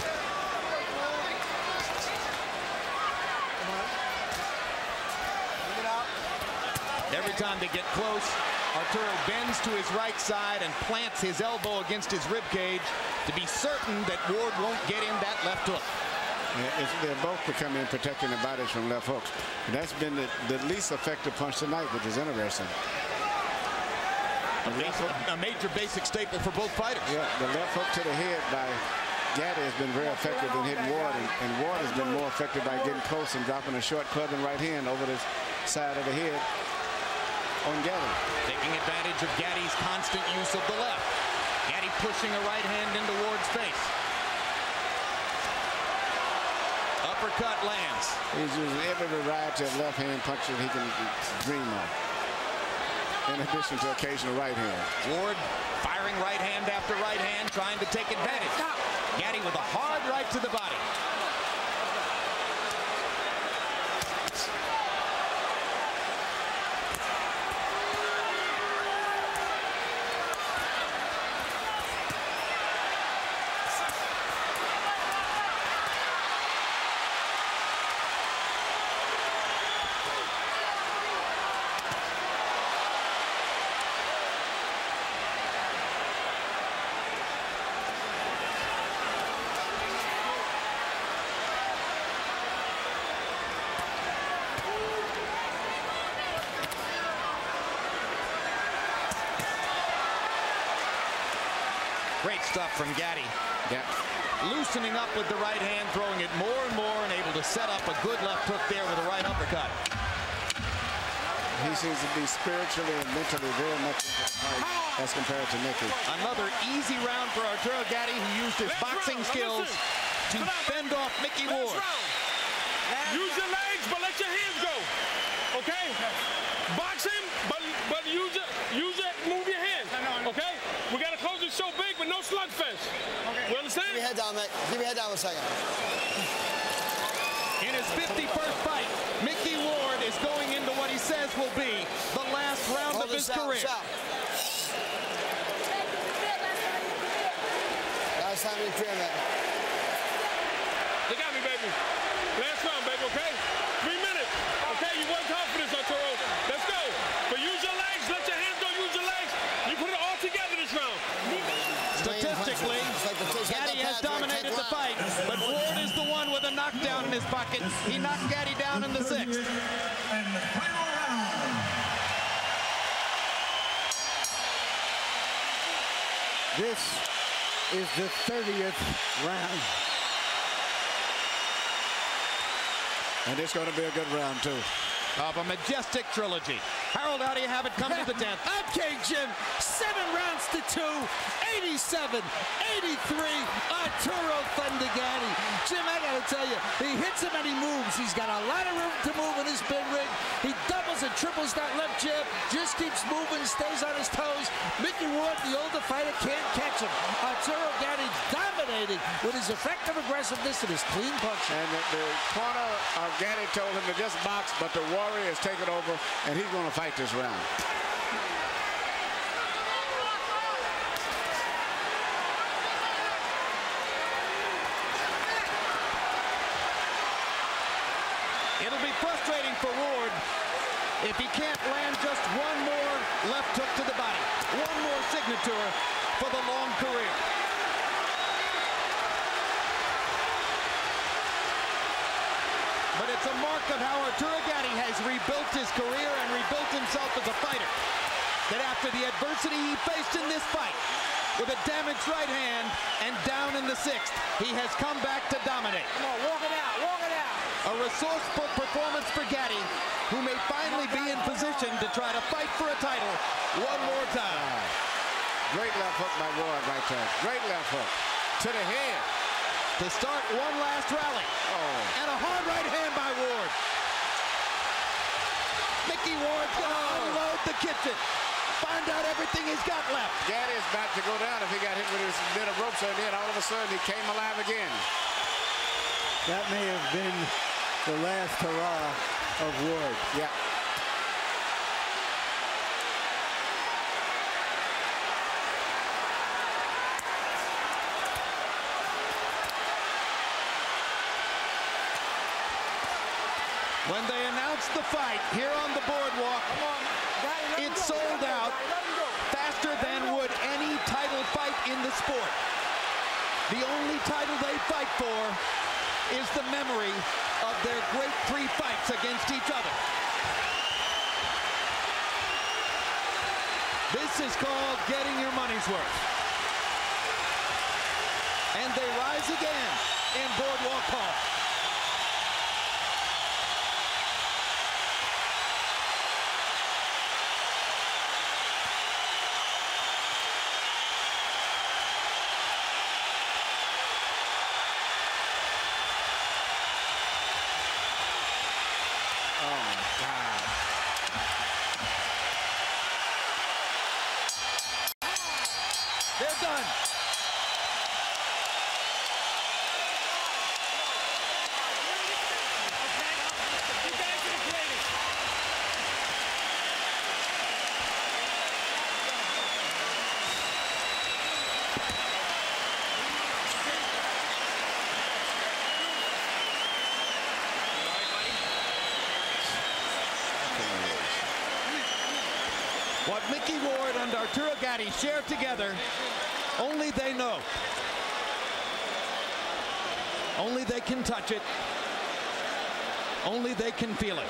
Every time they get close, Arturo bends to his right side and plants his elbow against his rib cage to be certain that Ward won't get in that left hook. They're both becoming protecting their bodies from left hooks. And that's been the least effective punch tonight, which is interesting. A major basic staple for both fighters. Yeah, the left hook to the head by Gatti has been very effective in hitting Ward, and Ward has been more effective by getting close and dropping a short club and right hand over this side of the head on Gatti. Taking advantage of Gatti's constant use of the left. Gatti pushing a right hand into Ward's face. Uppercut lands. He's using every variety of left hand punches he can dream of, in addition to occasional right hand. Ward firing right hand after right hand, trying to take advantage. Gatti with a hard right to the body. Great stuff from Gatti. Yeah. Loosening up with the right hand, throwing it more and more, and able to set up a good left hook there with a right uppercut. He seems to be spiritually and mentally very much as compared to Micky. Another easy round for Arturo Gatti, who used his boxing skills to fend off Micky Ward. Use your legs, but let your hands go. Okay? Box him, but use it, move your hands. Okay? We got to close the show big, but no slugfest. Okay. You understand? Keep your head down, mate. Keep your head down a second. In his 51st fight, Micky Ward is going into what he says will be the last round of his career. Last time in career, man. They got me, baby. Last round, baby, okay? 3 minutes. Okay, you worked hard for this, Arturo. Let's go. But use your legs. Let your hands go. Use your legs. You put it all together this round. Statistically, Gatti has dominated the fight, but Ward is the one with a knockdown in his pocket. He knocked Gatti down in the 6th. And the final round. This is the 30th round. And it's going to be a good round, too. Of a majestic trilogy. Harold, how do you have it come to the 10th? Okay, Jim. 7 rounds to 2. 87, 83. Arturo Gatti. Jim, I got to tell you, he hits him and he moves. He's got a lot of room to move in his big ring. He doubles and triples that left jab. Just keeps moving, stays on his toes. Micky Ward, the older fighter, can't catch him. Arturo Gatti dominating with his effective aggressiveness and his clean punching. And the corner of Gatti told him to just box, but the Warrior has taken over, and he's going to fight this round. It'll be frustrating for Ward if he can't land just one more left hook to the body, one more signature for the long career. But it's a mark of how Arturo Gatti has rebuilt his career and rebuilt himself as a fighter. That after the adversity he faced in this fight, with a damaged right hand and down in the 6th, he has come back to dominate. Come on, walk it out, walk it out. A resourceful performance for Gatti, who may finally be in position to try to fight for a title one more time. Great left hook by Ward right there. Great left hook to the head. To start one last rally. Oh. And a hard right hand by Ward. Micky Ward's going to unload the kitchen. Find out everything he's got left. Gatti is about to go down if he got hit with his bit of ropes, and then all of a sudden he came alive again. That may have been the last hurrah of Ward. Yeah. When they announced the fight here on the boardwalk, it sold out faster than would any title fight in the sport. The only title they fight for is the memory of their great 3 fights against each other. This is called getting your money's worth. And they rise again in Boardwalk Hall. What Micky Ward and Arturo Gatti share together, only they know. Only they can touch it. Only they can feel it.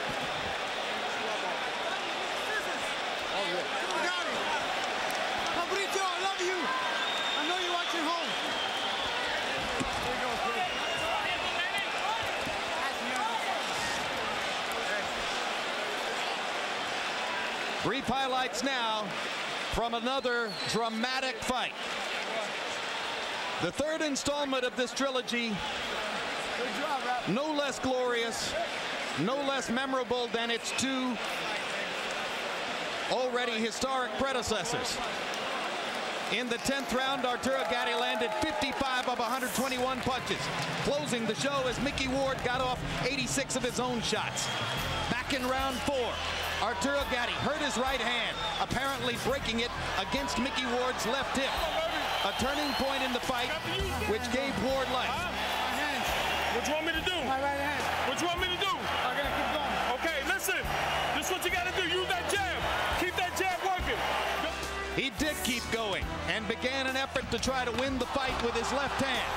Pablito, I love you. I know you're watching home. Brief highlights now from another dramatic fight. The third installment of this trilogy, no less glorious, no less memorable than its two already historic predecessors. In the 10th round, Arturo Gatti landed 55 of 121 punches, closing the show as Micky Ward got off 86 of his own shots. Back in round 4, Arturo Gatti hurt his right hand, apparently breaking it against Micky Ward's left hip. A turning point in the fight, which gave Ward life. What you want me to do? My right hand. What you want me to do? I gotta keep going. Okay, listen. This is what you gotta do. Use that jab. Keep that jab working. He did keep going and began an effort to try to win the fight with his left hand.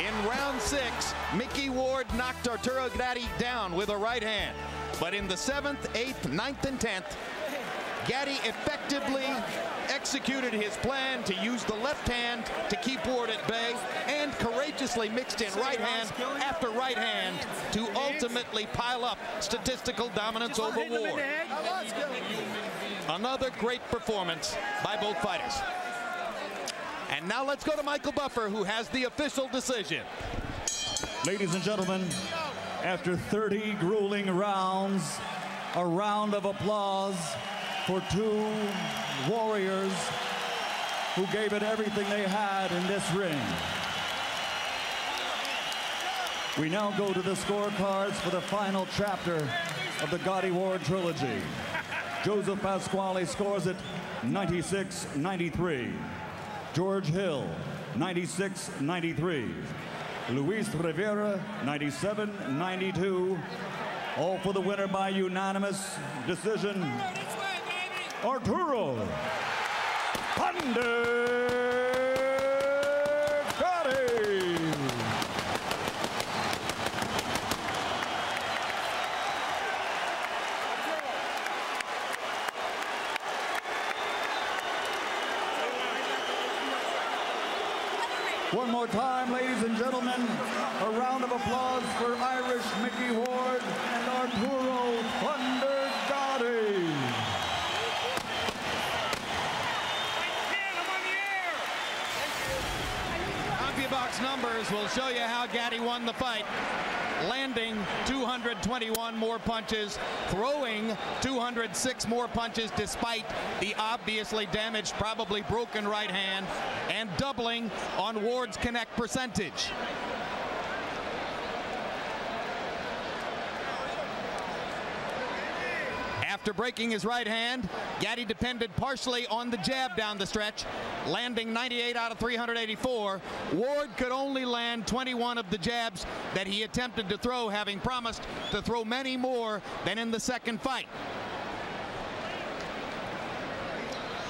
In round 6, Micky Ward knocked Arturo Gatti down with a right hand. But in the 7th, 8th, 9th, and 10th, Gatti effectively executed his plan to use the left hand to keep Ward at bay and courageously mixed in right hand after right hand to ultimately pile up statistical dominance over Ward. Another great performance by both fighters. And now let's go to Michael Buffer, who has the official decision. Ladies and gentlemen, after 30 grueling rounds, a round of applause for two warriors who gave it everything they had in this ring. We now go to the scorecards for the final chapter of the Gatti Ward trilogy. Joseph Pasquale scores it 96-93. George Hill, 96-93. Luis Rivera, 97-92. All for the winner by unanimous decision, Arturo Gatti. One more time, ladies and gentlemen, a round of applause for Irish Micky Ward and Arturo Gatti. CompuBox numbers will show you how Gatti won the fight. Landing 221 more punches, throwing 206 more punches despite the obviously damaged, probably broken right hand, and doubling on Ward's connect percentage. After breaking his right hand, Gatti depended partially on the jab down the stretch, landing 98 out of 384. Ward could only land 21 of the jabs that he attempted to throw, having promised to throw many more than in the second fight.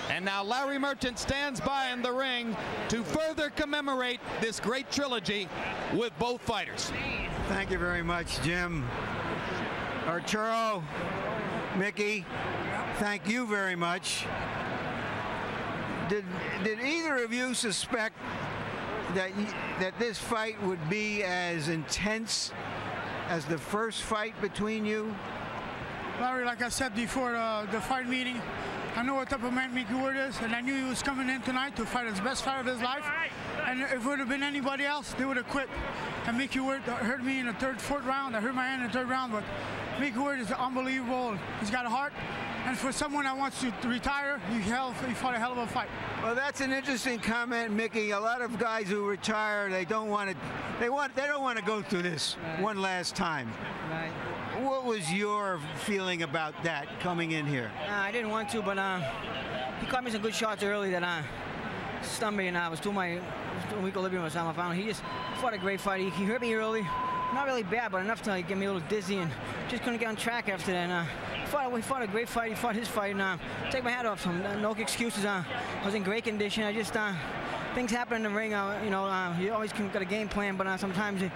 And now Larry Merchant stands by in the ring to further commemorate this great trilogy with both fighters. Thank you very much, Jim. Arturo, Micky, thank you very much. Did either of you suspect that this fight would be as intense as the first fight between you? Larry, like I said before the fight meeting, I know what type of man Micky Ward is, and I knew he was coming in tonight to fight his best fight of his life. And if it would have been anybody else, they would have quit. And Micky Ward hurt me in the third, fourth round. I hurt my hand in the third round, but Micky Ward is unbelievable. He's got a heart, and for someone that wants to retire, he fought a hell of a fight. Well, that's an interesting comment, Micky. A lot of guys who retire, they don't want to go through this one last time. Right. What was your feeling about that coming in here? I didn't want to, but he caught me some good shots early that stunned me, and I was doing my equilibrium was on my found. He just fought a great fight. He hurt me early. Not really bad, but enough to get me a little dizzy, and just couldn't get on track after that. he fought a great fight. He fought his fight, and take my hat off to him. No excuses. I was in great condition. I just things happen in the ring. You know, you always got a game plan, but sometimes it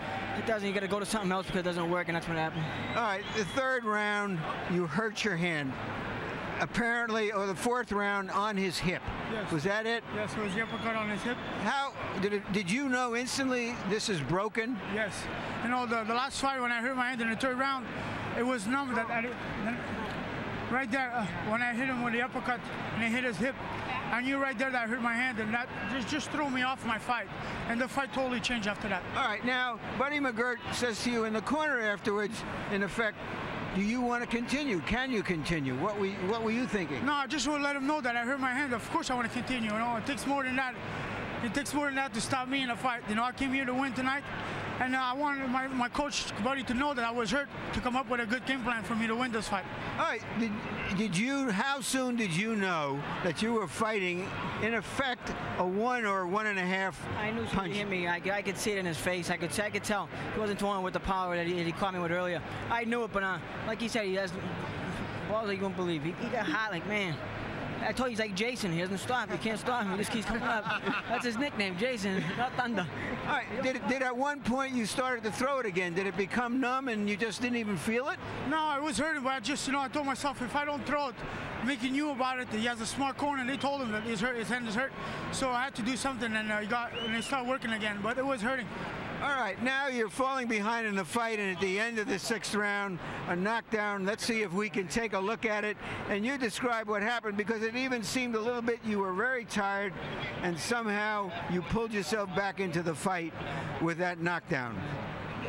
doesn't. You got to go to something else because it doesn't work, and that's what happened. All right, the third round, you hurt your hand. Apparently, or the fourth round on his hip. Yes. Was that it? Yes, it was the uppercut on his hip. How did you know instantly this is broken? Yes. You know, the last fight when I hurt my hand in the third round, it was numb. Right there, when I hit him with the uppercut and he hit his hip, I knew right there that I hurt my hand, and that just threw me off my fight. And the fight totally changed after that. All right, now, Buddy McGirt says to you in the corner afterwards, in effect, do you want to continue? Can you continue? What were you thinking? No, I just want to let him know that I hurt my hand. Of course I want to continue. You know, it takes more than that. It takes more than that to stop me in a fight. You know, I came here to win tonight, and I wanted my coach, Buddy, to know that I was hurt, to come up with a good game plan for me to win this fight. All right, how soon did you know that you were fighting, in effect, a 1 or 1.5 I knew he hit me. I could see it in his face. I could tell he wasn't throwing with the power that he caught me with earlier. I knew it, but like he said, he has balls that you won't believe. He got hot like, man. I told you, he's like Jason. He doesn't stop. He can't stop him. He just keeps coming up. That's his nickname, Jason, not Thunder. All right. Did at one point you started to throw it again? Did it become numb and you just didn't even feel it? No, it was hurting, but I just, I told myself if I don't throw it, Mickey knew about it. He has a smart corner, and they told him that his hand is hurt. So I had to do something, and it started working again. But it was hurting. All right, now you're falling behind in the fight, and at the end of the 6th round, a knockdown. Let's see if we can take a look at it. And you describe what happened, because it even seemed a little bit you were very tired, and somehow you pulled yourself back into the fight with that knockdown.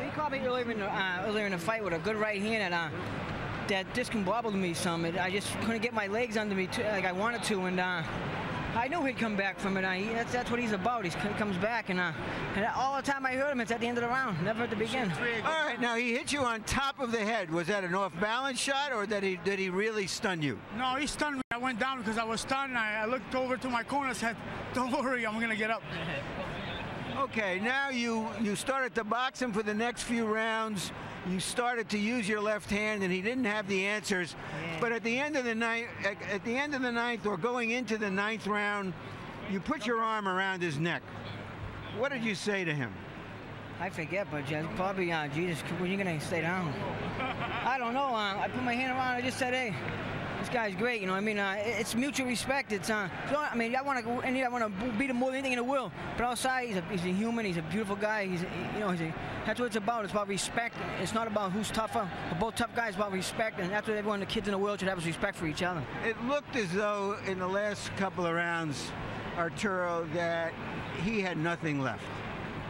He caught me earlier in the fight with a good right hand, and that discombobbled me some. I just couldn't get my legs under me like I wanted to, and I knew he'd come back from it. That's what he's about. He comes back, and all the time I heard him, it's at the end of the round, never at the beginning. All right, now he hit you on top of the head. Was that an off-balance shot, or did he really stun you? No, he stunned me. I went down because I was stunned. I looked over to my corner and said, "Don't worry, I'm gonna get up." Okay, now you started to box him for the next few rounds. You started to use your left hand, and he didn't have the answers. Yeah. But at the end of the ninth, or going into the 9th round, you put your arm around his neck. What did you say to him? I forget, but probably, Jesus, when are you gonna stay down? I don't know. I put my hand around. I just said, hey, this guy's great. You know, I mean, it's mutual respect. It's, I mean, I want to beat him more than anything in the world. But outside, he's a human. He's a beautiful guy. That's what it's about. It's about respect. It's not about who's tougher. We're both tough guys. It's about respect, and that's what everyone, the kids in the world, should have, is respect for each other. It looked as though in the last couple of rounds, Arturo, that he had nothing left,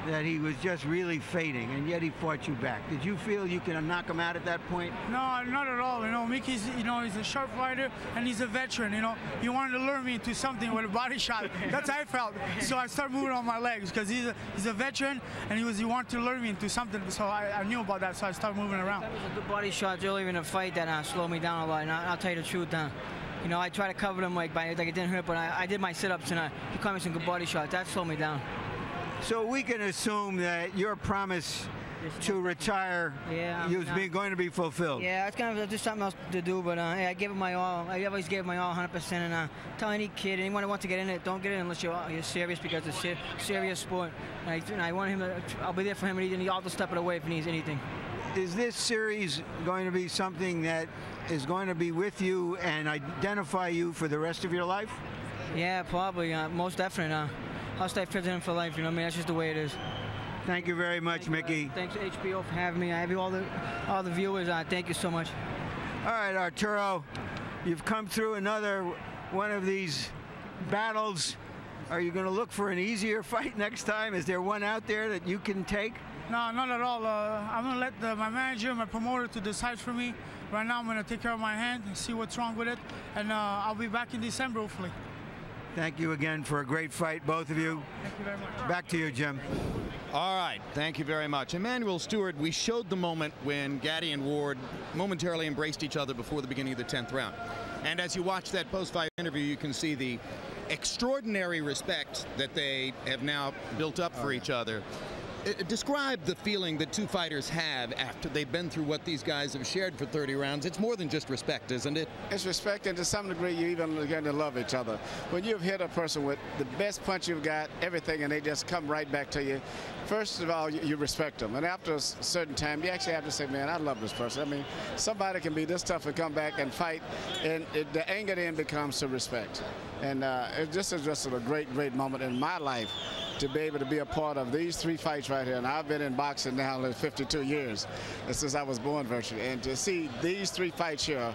that he was just really fading, and yet he fought you back. Did you feel you could knock him out at that point? No, not at all. You know, Mickey's, he's a sharp fighter, and he's a veteran. You know, he wanted to lure me into something with a body shot. That's how I felt. So I started moving on my legs because he's a veteran, and he wanted to lure me into something. So I knew about that, so I started moving around. That was a good body shot earlier in the fight that slowed me down a lot. And I'll tell you the truth. I tried to cover him like it didn't hurt, but I did my sit-ups, and he caught me some good body shots. That slowed me down. So we can assume that your promise to retire is going to be fulfilled. Yeah, it's kind of just something else to do, but I gave it my all. I always gave my all 100%, and tell any kid, anyone who wants to get in it, don't get in unless you're serious, because it's a serious sport. And I want him to, I'll be there for him, and he all to step it away if he needs anything. Is this series going to be something that is going to be with you and identify you for the rest of your life? Yeah, probably, most definitely. I'll stay president for life, you know what I mean? That's just the way it is. Thank you very much, Mickey. Thanks to HBO for having me. I have all the viewers. Thank you so much. All right, Arturo, you've come through another one of these battles. Are you going to look for an easier fight next time? Is there one out there that you can take? No, not at all. I'm going to let my manager, my promoter, to decide for me. Right now, I'm going to take care of my hand and see what's wrong with it, and I'll be back in December, hopefully. Thank you again for a great fight, both of you. Thank you very much. Back to you, Jim. All right, thank you very much. Emmanuel Stewart, we showed the moment when Gatti and Ward momentarily embraced each other before the beginning of the 10th round. And as you watch that post-fight interview, you can see the extraordinary respect that they have now built up for each other. Describe the feeling that two fighters have after they've been through what these guys have shared for 30 rounds. It's more than just respect, isn't it? It's respect, and to some degree, you even begin to love each other. When you've hit a person with the best punch you've got, everything, and they just come right back to you, first of all, you respect them. And after a certain time, you actually have to say, man, I love this person. I mean, somebody can be this tough and come back and fight, and the anger then becomes to respect. And this is just a great, great moment in my life to be able to be a part of these three fights right here. And I've been in boxing now for 52 years, since I was born virtually. And to see these three fights here,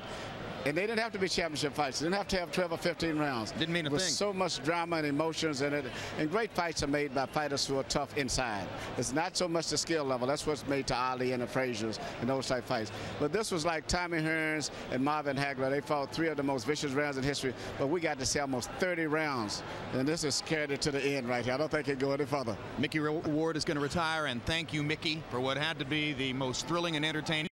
and they didn't have to be championship fights. They didn't have to have 12 or 15 rounds. Didn't mean a With thing. so much drama and emotions in it. And great fights are made by fighters who are tough inside. It's not so much the skill level. That's what's made to Ali and the Fraziers and those type fights. But this was like Tommy Hearns and Marvin Hagler. They fought three of the most vicious rounds in history. But we got to see almost 30 rounds. And this is carried it to the end right here. I don't think it can go any further. Micky Ward is going to retire, and thank you, Mickey, for what had to be the most thrilling and entertaining